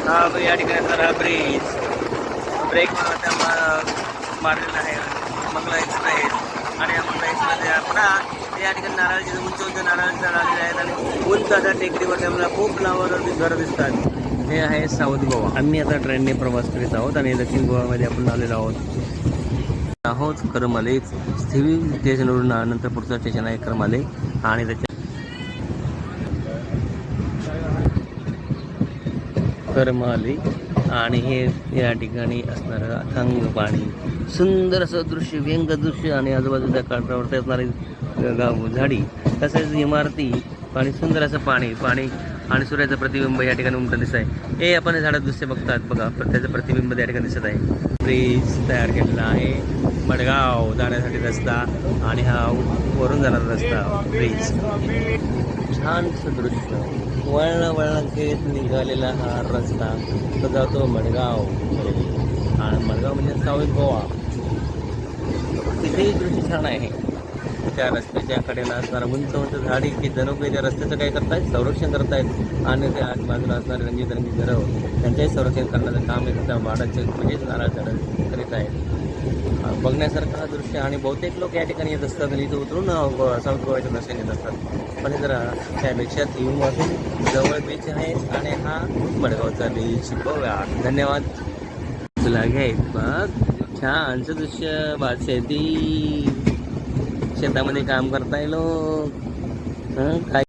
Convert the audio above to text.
हा या ठिकाणी तर हा ब्रिज ब्रेक मारलेला आहे मंगला एक्सप्रेस आणि या मंगला एक्सप्रेस पुन्हा या ठिकाणी नारळाचे उंच उंच नारळाचे झाड आलेले आहेत आणि उंच अशा टेकडीवर आपल्याला खूप लांबवर घरं दिसतात. हे आहे साऊथ गोवा. आम्ही आता ट्रेनने प्रवास करीत आहोत आणि दक्षिण गोवामध्ये आपण आलेलो आहोत करमाले. स्थिवी स्टेशनवरून नंतर पुढचं स्टेशन आहे करमाले आणि त्याच्या करमाले आणि हे या ठिकाणी असणारं अथांग पाणी, सुंदर असं दृश्य, व्यंग दृश्य आणि आजूबाजूच्या काठावरती असणारी झाडी, तसेच इमारती आणि सुंदर असं पाणी आणि सूर्याचं प्रतिबिंब या ठिकाणी उमटं दिसत आहे. हे आपण झाडात दृश्य बघतात बघा, त्याचं प्रतिबिंब या ठिकाणी दिसत आहे. ब्रिज तयार केलेला आहे, मडगाव जाण्यासाठी रस्ता आणि हा वरून जाणारा रस्ता ब्रिज. छानसं दृश्य, वळणांखेत निघालेला हा रस्ता तो जातो मडगाव आणि मडगाव म्हणजे साऊथ गोवा. तिथेही दृश्य छान आहे. त्या रस्त्याच्या कडेला असणारा उंच उंच झाडी की जणू काही त्या रस्त्याचं काय करतायत, संरक्षण करतायत आणि त्या आजूबाजूला असणारे रंगीत घरं त्यांचंही संरक्षण करण्याचं काम आहे. त्या वाडाचे म्हणजेच नारळ झाडं करीत आहेत. बघण्यासारखं हा दृश्य आणि बहुतेक लोक या ठिकाणी येत असतात आणि इथं उतरून साऊथ गोव्याच्या दर्शन येत असतात. पण जरा त्यापेक्षा वाजून जवळ बीच आहे आणि हा मडगावचा बीच गोवा. धन्यवाद. तुला घ्यायच बघ छानचं दृश्य, भात शेती शेतामध्ये काम करताय लोक. काय